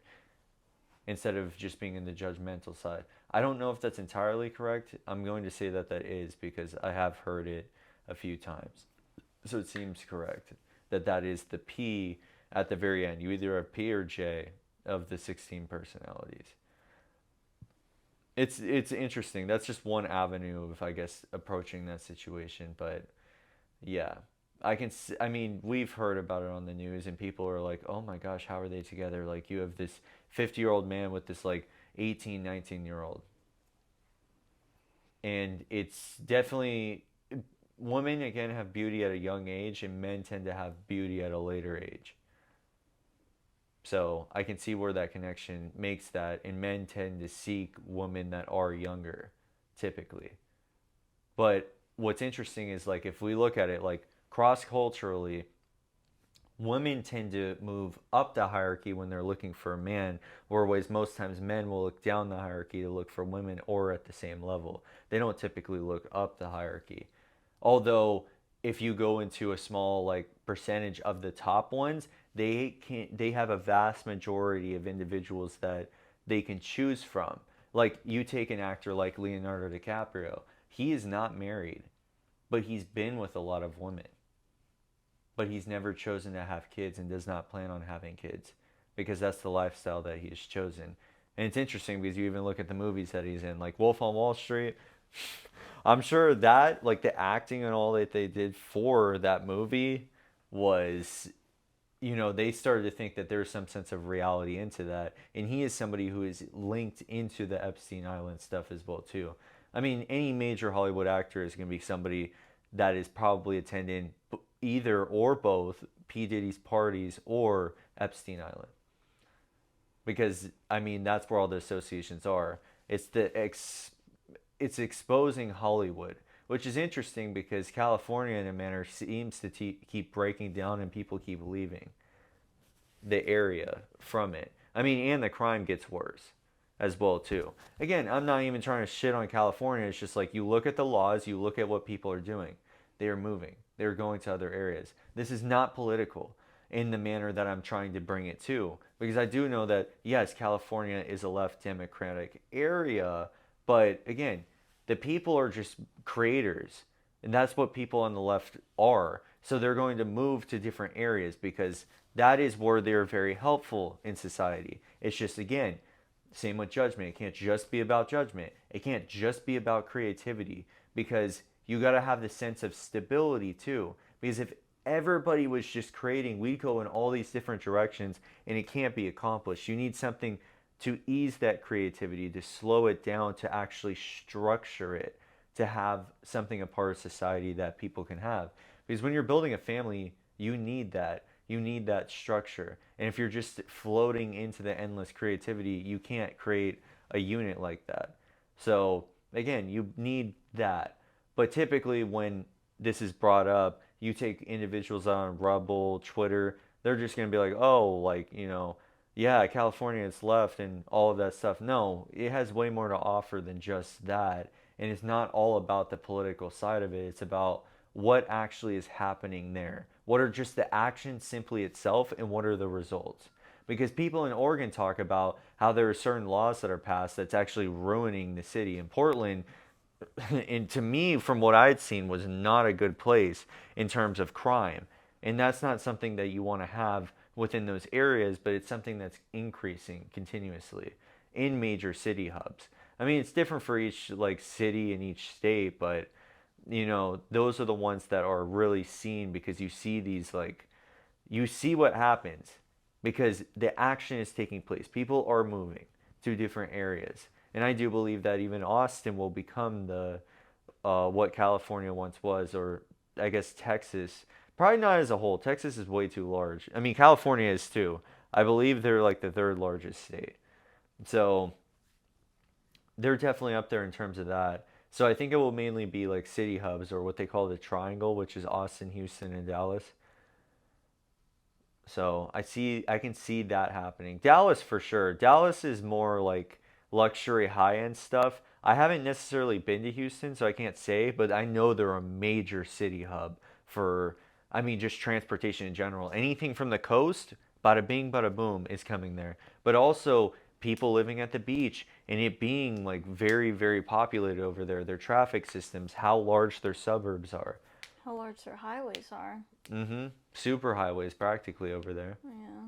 instead of just being in the judgmental side. I don't know if that's entirely correct. I'm going to say that that is, because I have heard it a few times. So it seems correct that that is the P at the very end. You either are P or J of the 16 personalities. It's interesting. That's just one avenue of, I guess, approaching that situation. But yeah, I mean, we've heard about it on the news, and people are like, oh my gosh, how are they together? Like, you have this 50-year-old man with this like 18, 19-year-old. And it's definitely, women again have beauty at a young age, and men tend to have beauty at a later age. So I can see where that connection makes that, and men tend to seek women that are younger, typically. But what's interesting is, like, if we look at it like cross-culturally, women tend to move up the hierarchy when they're looking for a man, whereas most times men will look down the hierarchy to look for women, or at the same level. They don't typically look up the hierarchy. Although if you go into a small like percentage of the top ones, they have a vast majority of individuals that they can choose from. Like, you take an actor like Leonardo DiCaprio. He is not married, but he's been with a lot of women. But he's never chosen to have kids, and does not plan on having kids, because that's the lifestyle that he has chosen. And it's interesting, because you even look at the movies that he's in, like Wolf on Wall Street. I'm sure that, like, the acting and all that they did for that movie was, you know, they started to think that there's some sense of reality into that. And he is somebody who is linked into the Epstein Island stuff as well too. I mean, any major Hollywood actor is going to be somebody that is probably attending either or both P. Diddy's parties or Epstein Island. Because, I mean, that's where all the associations are. It's exposing Hollywood, which is interesting, because California, in a manner, seems to keep breaking down, and people keep leaving the area from it. I mean, and the crime gets worse as well too. Again, I'm not even trying to shit on California. It's just like, you look at the laws, you look at what people are doing. They are moving. They're going to other areas. This is not political in the manner that I'm trying to bring it to, because I do know that, yes, California is a left democratic area, but again, the people are just creators, and that's what people on the left are. So they're going to move to different areas, because that is where they're very helpful in society. It's just, again, same with judgment. It can't just be about judgment. It can't just be about creativity, because you got to have the sense of stability too. Because if everybody was just creating, we'd go in all these different directions, and it can't be accomplished. You need something to ease that creativity, to slow it down, to actually structure it, to have something a part of society that people can have. Because when you're building a family, you need that. You need that structure. And if you're just floating into the endless creativity, you can't create a unit like that. So again, you need that. But typically when this is brought up, you take individuals on Rumble, Twitter, they're just going to be like, oh, like, you know, yeah, California is left and all of that stuff. No, it has way more to offer than just that. And it's not all about the political side of it. It's about what actually is happening there. What are just the actions simply itself, and what are the results? Because people in Oregon talk about how there are certain laws that are passed that's actually ruining the city. In Portland, and to me, from what I'd seen, was not a good place in terms of crime. And that's not something that you want to have within those areas, but it's something that's increasing continuously in major city hubs. I mean, it's different for each like city in each state, but you know, those are the ones that are really seen because you see these like you see what happens because the action is taking place. People are moving to different areas. And I do believe that even Austin will become the what California once was, or I guess Texas. Probably not as a whole. Texas is way too large. I mean, California is too. I believe they're like the third largest state. So they're definitely up there in terms of that. So I think it will mainly be like city hubs or what they call the triangle, which is Austin, Houston, and Dallas. So I can see that happening. Dallas for sure. Dallas is more like luxury high end stuff. I haven't necessarily been to Houston, so I can't say, but I know they're a major city hub for, I mean, just transportation in general. Anything from the coast, bada bing, bada boom, is coming there. But also people living at the beach and it being like very, very populated over there, their traffic systems, how large their suburbs are. How large their highways are. Mm-hmm. Super highways practically over there. Yeah.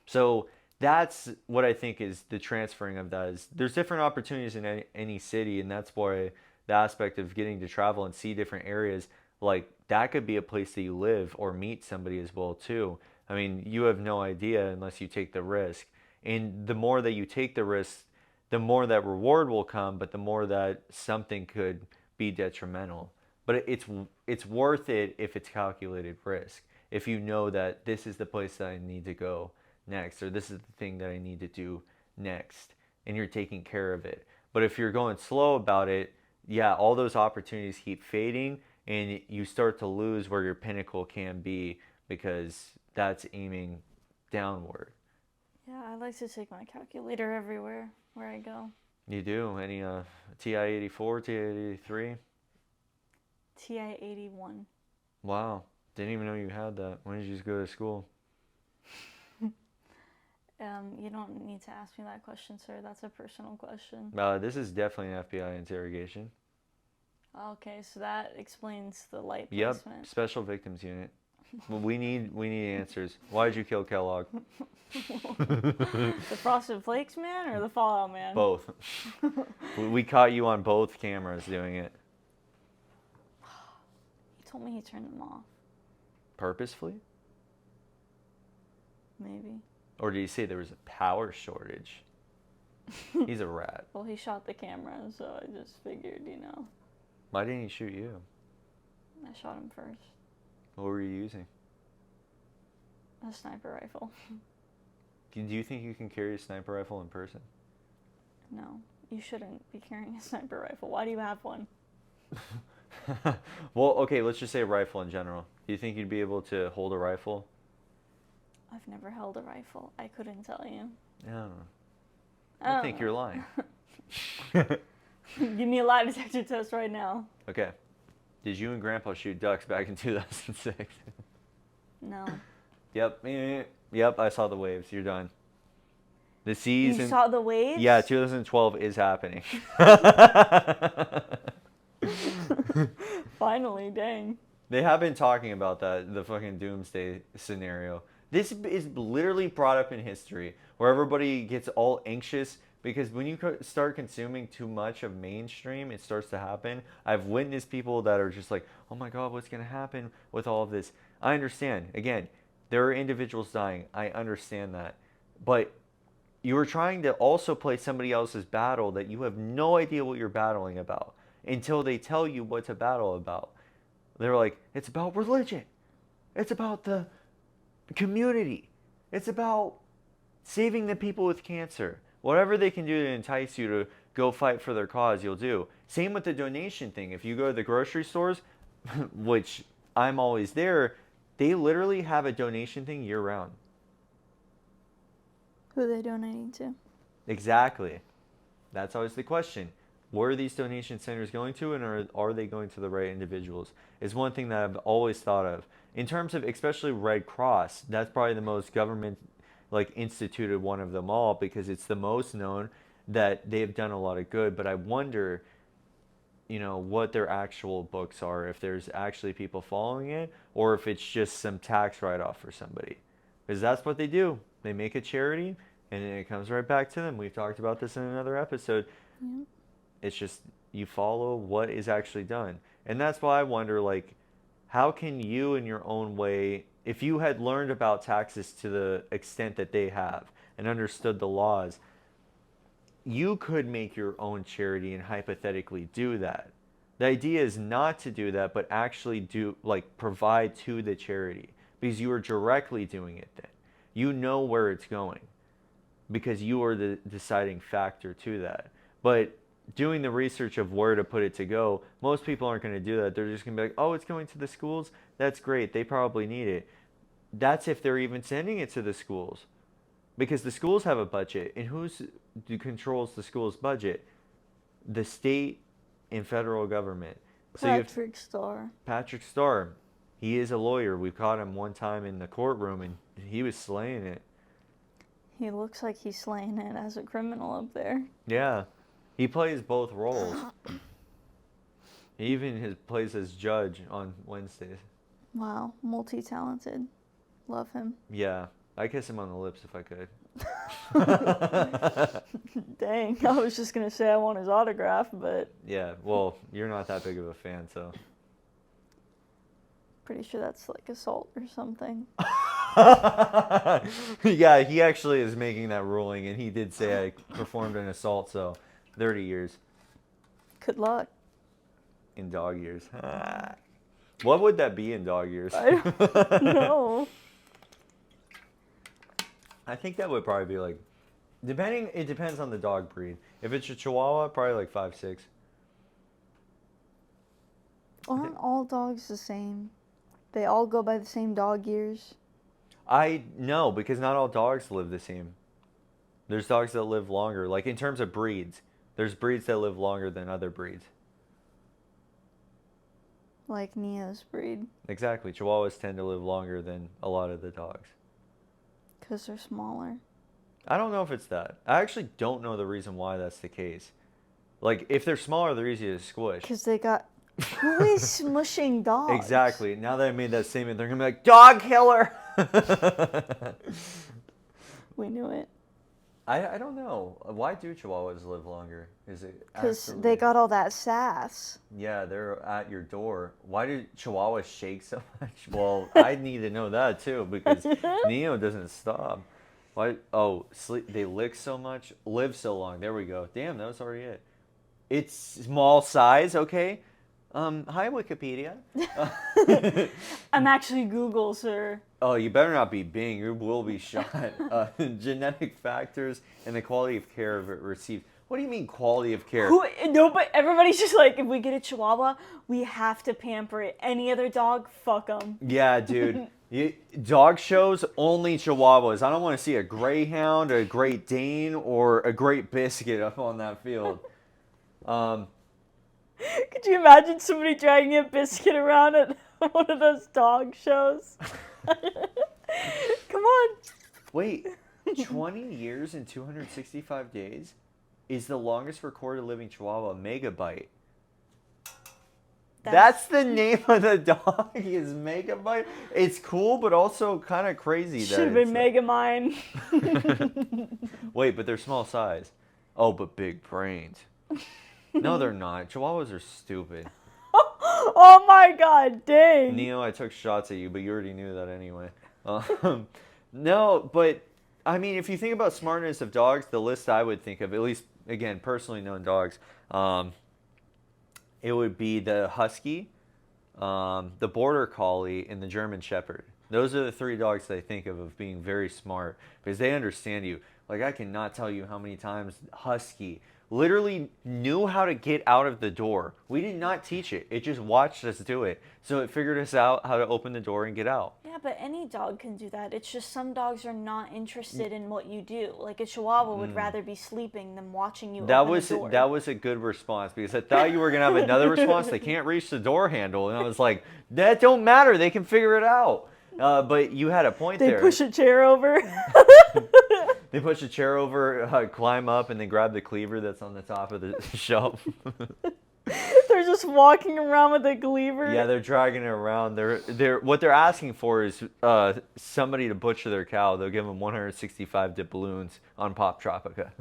So that's what I think is the transferring of that is there's different opportunities in any city, and that's why the aspect of getting to travel and see different areas, like that could be a place that you live or meet somebody as well too. I mean, you have no idea unless you take the risk. And the more that you take the risk, the more that reward will come, but the more that something could be detrimental. But it's worth it if it's calculated risk. If you know that this is the place that I need to go next, or this is the thing that I need to do next, and you're taking care of it. But if you're going slow about it, yeah, all those opportunities keep fading, and you start to lose where your pinnacle can be because that's aiming downward. Yeah, I like to take my calculator everywhere where I go. You do? Any TI-84, TI-83? TI-81. Wow. Didn't even know you had that. When did you just go to school? You don't need to ask me that question, sir. That's a personal question. This is definitely an FBI interrogation. Okay, so that explains the light Yep, placement. Special Victims Unit. We need answers. Why did you kill Kellogg? The Frosted Flakes man or the Fallout man? Both. We caught you on both cameras doing it. He told me he turned them off. Purposefully? Maybe. Or did he say there was a power shortage? He's a rat. Well, he shot the camera, so I just figured, you know. Why didn't he shoot you? I shot him first. What were you using? A sniper rifle. Do you think you can carry a sniper rifle in person? No, you shouldn't be carrying a sniper rifle. Why do you have one? Well, okay, let's just say a rifle in general. Do you think you'd be able to hold a rifle? I've never held a rifle. I couldn't tell you. I don't know. I think you're lying. Give me a lie detector test right now. Okay. Did you and Grandpa shoot ducks back in 2006? No. Yep. Yep, I saw the waves. You're done. The seas. You saw the waves? Yeah, 2012 is happening. Finally, dang. They have been talking about that, the fucking doomsday scenario. This is literally brought up in history where everybody gets all anxious because when you start consuming too much of mainstream, it starts to happen. I've witnessed people that are just like, oh my God, what's going to happen with all of this? I understand. Again, there are individuals dying. I understand that. But you are trying to also play somebody else's battle that you have no idea what you're battling about until they tell you what to battle about. They're like, it's about religion. It's about the community. It's about saving the people with cancer. Whatever they can do to entice you to go fight for their cause, you'll do. Same with the donation thing. If you go to the grocery stores, which I'm always there, they literally have a donation thing year round. Who are they donating to? Exactly. That's always the question. Where are these donation centers going to, and are they going to the right individuals? Is one thing that I've always thought of. In terms of especially Red Cross, that's probably the most government instituted one of them all because it's the most known that they have done a lot of good. But I wonder, what their actual books are, if there's actually people following it, or if it's just some tax write-off for somebody. Because that's what they do. They make a charity, and then it comes right back to them. We've talked about this in another episode. Yeah. It's just you follow what is actually done. And that's why I wonder, like, how can you in your own way, if you had learned about taxes to the extent that they have and understood the laws, you could make your own charity and hypothetically do that. The idea is not to do that, but actually do, like, provide to the charity, because you are directly doing it then. You know where it's going because you are the deciding factor to that. But doing the research of where to put it to go, most people aren't going to do that. They're just going to be like, oh, it's going to the schools? That's great. They probably need it. That's if they're even sending it to the schools. Because the schools have a budget. And who controls the school's budget? The state and federal government. Patrick Starr. Patrick Starr. He is a lawyer. We caught him one time in the courtroom, and he was slaying it. He looks like he's slaying it as a criminal up there. Yeah. He plays both roles. He even plays as judge on Wednesdays. Wow, multi-talented. Love him. Yeah, I kiss him on the lips if I could. Dang, I was just going to say I want his autograph, but... Yeah, well, you're not that big of a fan, so... Pretty sure that's like assault or something. Yeah, he actually is making that ruling, and he did say I performed an assault, so 30 years. Good luck. In dog years. What would that be in dog years? I don't know. I think that would probably be like, it depends on the dog breed. If it's a Chihuahua, probably like 5'6". Aren't all dogs the same? They all go by the same dog years? I know, because not all dogs live the same. There's dogs that live longer. Like in terms of breeds, there's breeds that live longer than other breeds. Like Neo's breed. Exactly. Chihuahuas tend to live longer than a lot of the dogs. Because they're smaller. I don't know if it's that. I actually don't know the reason why that's the case. Like, if they're smaller, they're easier to squish. Because they got... Who is smushing dogs? Exactly. Now that I made that statement, they're going to be like, dog killer! We knew it. I don't know. Why do Chihuahuas live longer? Is it because they got all that sass? Yeah, they're at your door. Why do Chihuahuas shake so much? Well, I need to know that too, because Neo doesn't stop. Why? Oh, sleep. They lick so much, live so long. There we go. Damn, that was already it. It's small size. Okay. Hi, Wikipedia. I'm actually Google, sir. Oh, you better not be Bing. You will be shot. Genetic factors and the quality of care of it received. What do you mean quality of care? No, but everybody's just like, if we get a Chihuahua, we have to pamper it. Any other dog, fuck them. Yeah, dude. Dog shows, only Chihuahuas. I don't want to see a Greyhound, a Great Dane, or a Great Biscuit up on that field. Could you imagine somebody dragging a biscuit around at one of those dog shows? Come on. Wait, 20 years and 265 days is the longest recorded living Chihuahua, Megabyte. That's the name of the dog, is Megabyte. It's cool, but also kind of crazy. Should have been Megamine. Wait, but they're small size. Oh, but big brains. No, they're not. Chihuahuas are stupid. Oh my god, dang. Neo, I took shots at you, but you already knew that anyway. No, but, I mean, if you think about smartness of dogs, the list I would think of, at least, again, personally known dogs, it would be the Husky, the Border Collie, and the German Shepherd. Those are the three dogs that I think of being very smart, because they understand you. Like, I cannot tell you how many times Husky literally knew how to get out of the door. We did not teach it. It just watched us do it. So it figured us out how to open the door and get out. Yeah, but any dog can do that. It's just some dogs are not interested in what you do. Like a Chihuahua would rather be sleeping than watching you open the door. That was a good response, because I thought you were going to have another response. They can't reach the door handle. And I was like, that don't matter. They can figure it out. But you had a point there. They push a chair over. They push a chair over, climb up, and then grab the cleaver that's on the top of the shelf. They're just walking around with a cleaver. Yeah, they're dragging it around. They're what they're asking for is somebody to butcher their cow. They'll give them 165 doubloons on Poptropica.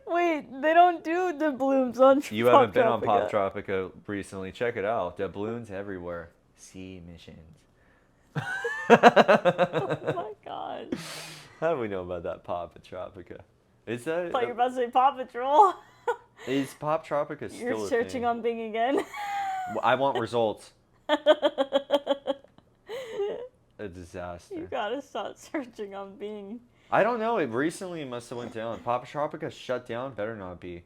Wait, they don't do doubloons on You haven't been on Poptropica. Poptropica recently. Check it out. Doubloons everywhere. Sea missions. Oh my god. How do we know about that Poptropica? Is that? I thought you were about to say Paw Patrol. Is Poptropica still You're a searching thing? on Bing again. I want results. A disaster. You gotta stop searching on Bing. I don't know. It recently must have went down. Poptropica shut down. Better not be.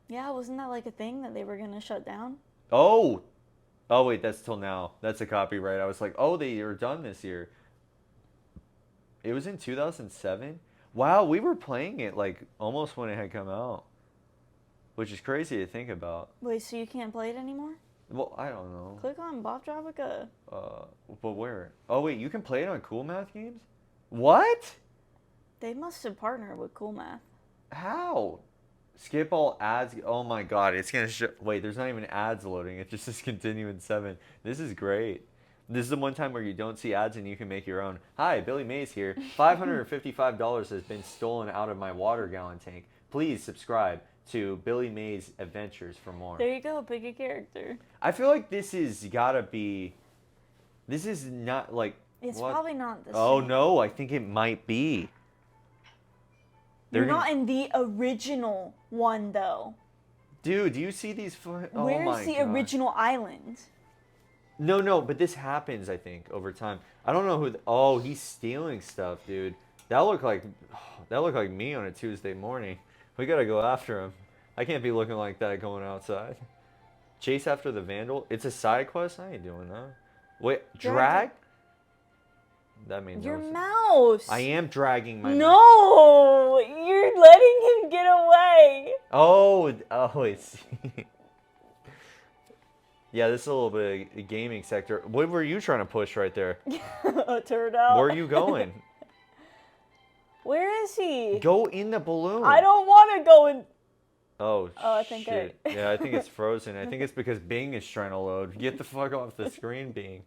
Yeah, wasn't that like a thing that they were gonna shut down? Oh. Oh wait, that's till now. That's a copyright. I was like, oh, they are done this year. It was in 2007. Wow, we were playing it like almost when it had come out, which is crazy to think about. Wait, so you can't play it anymore? Well, I don't know. Click on Poptropica. But where? Oh wait, you can play it on Cool Math games? What? They must have partnered with Cool Math. How? Skip all ads. Oh my god, it's gonna show. Wait, there's not even ads loading. It just says continue in 7. This is great. This is the one time where you don't see ads and you can make your own. Hi, Billy Mays here. $555 has been stolen out of my water gallon tank. Please subscribe to Billy Mays Adventures for more. There you go, pick a character. I feel like this is gotta be. This is not like. It's what? probably not the Oh same. no, I think it might be. You're They're not in the original one though. Dude, do you see these? Oh Where's my the gosh. original island? No, but this happens, I think, over time. I don't know who. Oh, he's stealing stuff, dude. That looked like me on a Tuesday morning. We gotta go after him. I can't be looking like that going outside. Chase after the vandal. It's a side quest. I ain't doing that. Wait, drag? That means Your no sense. mouse. I am dragging my. No, you're letting him get away. Oh, it's. Yeah, this is a little bit of gaming sector. What were you trying to push right there? A turtle. Where are you going? Where is he? Go in the balloon. I don't want to go in. Oh, I think shit. Yeah, I think it's frozen. I think it's because Bing is trying to load. Get the fuck off the screen, Bing.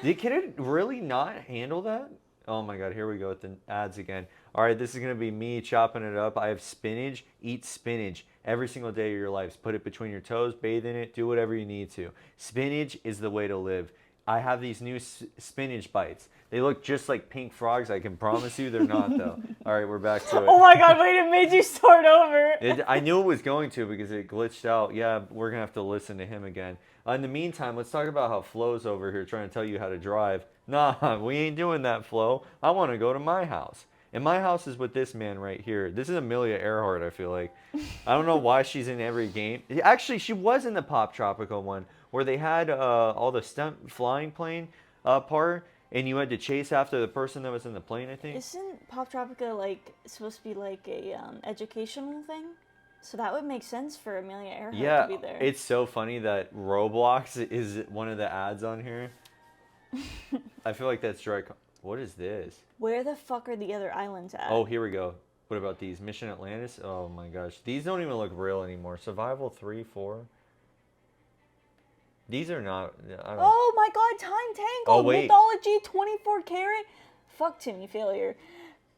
Can it really not handle that? Oh my god, here we go with the ads again. All right, this is going to be me chopping it up. I have spinach. Eat spinach every single day of your life. Put it between your toes, bathe in it, do whatever you need to. Spinach is the way to live. I have these new spinach bites. They look just like pink frogs. I can promise you they're not, though. All right, we're back to it. Oh my god, wait, it made you start over. I knew it was going to because it glitched out. Yeah, we're going to have to listen to him again. In the meantime, let's talk about how Flo's over here trying to tell you how to drive. Nah, we ain't doing that, Flo. I want to go to my house. And my house is with this man right here. This is Amelia Earhart, I feel like. I don't know why she's in every game. Actually, she was in the Poptropica one where they had all the stunt flying plane part. And you had to chase after the person that was in the plane, I think. Isn't Poptropica like supposed to be like a educational thing? So that would make sense for Amelia Earhart to be there. It's so funny that Roblox is one of the ads on here. I feel like that's direct. What is this? Where the fuck are the other islands at? Oh, here we go. What about these? Mission Atlantis? Oh my gosh. These don't even look real anymore. Survival 3, 4. These are not. I don't, Oh my god, Time Tangled! Oh, wait. Mythology 24 karat? Fuck Timmy Failure.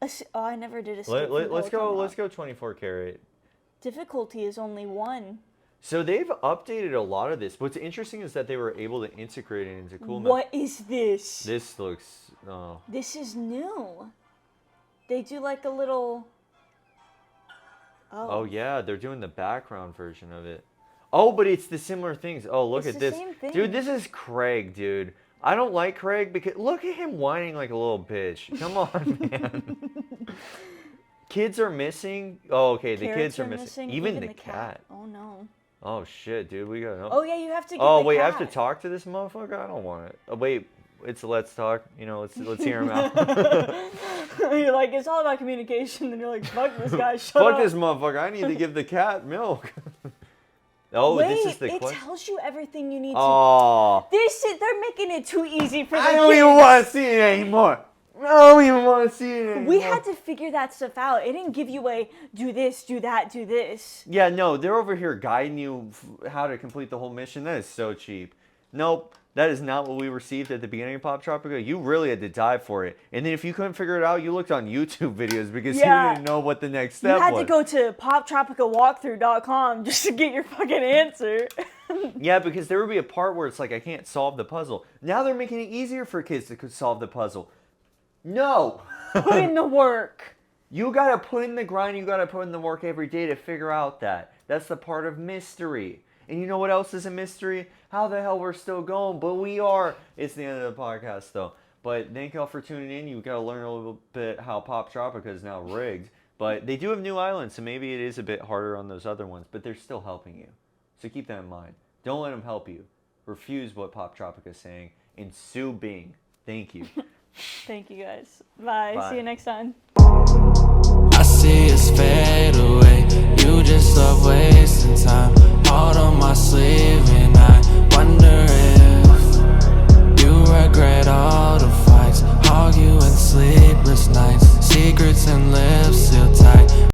Oh, I never did escape from let's go. Peloton Let's Rock. go 24 karat. Difficulty is only 1. So they've updated a lot of this. What's interesting is that they were able to integrate it into cool. What is this? This looks. Oh. This is new. They do like a little. Oh yeah, they're doing the background version of it. Oh, but it's the similar things. Oh, look It's at the this. same thing. Dude, this is Craig, dude. I don't like Craig because look at him whining like a little bitch. Come on, man. Kids are missing. Oh, okay, the Carrots kids are missing. Even the cat. Oh no. Oh shit, dude, we gotta know. Oh yeah, you have to get Oh the wait, cat. I have to talk to this motherfucker? I don't want it. Oh wait, it's Let's Talk. You know, let's hear him out. You're like, it's all about communication, and you're like, fuck this guy, shut Fuck up. this motherfucker. I need to give the cat milk. Oh, Wait, this is the it question. tells you everything you need Oh. to. They're making it too easy for the I don't kids. even want to see it anymore. I don't even want to see it anymore. We had to figure that stuff out. It didn't give you a do this, do that, do this. Yeah, no, they're over here guiding you how to complete the whole mission. That is so cheap. Nope, that is not what we received at the beginning of Poptropica. You really had to dive for it. And then if you couldn't figure it out, you looked on YouTube videos because you didn't know what the next step was. You had to go to poptropicawalkthrough.com just to get your fucking answer. Yeah, because there would be a part where it's like, I can't solve the puzzle. Now they're making it easier for kids to solve the puzzle. No! Put in the work. You gotta put in the grind, you gotta put in the work every day to figure out that. That's the part of mystery. And you know what else is a mystery? How the hell we're still going, but we are. It's the end of the podcast though. But thank y'all for tuning in. You gotta learn a little bit how Poptropica is now rigged. But they do have new islands, so maybe it is a bit harder on those other ones, but they're still helping you. So keep that in mind. Don't let them help you. Refuse what Poptropica is saying and sue Bing. Thank you. Thank you guys. Bye. Bye. See you next time. I see us fade away. You just love way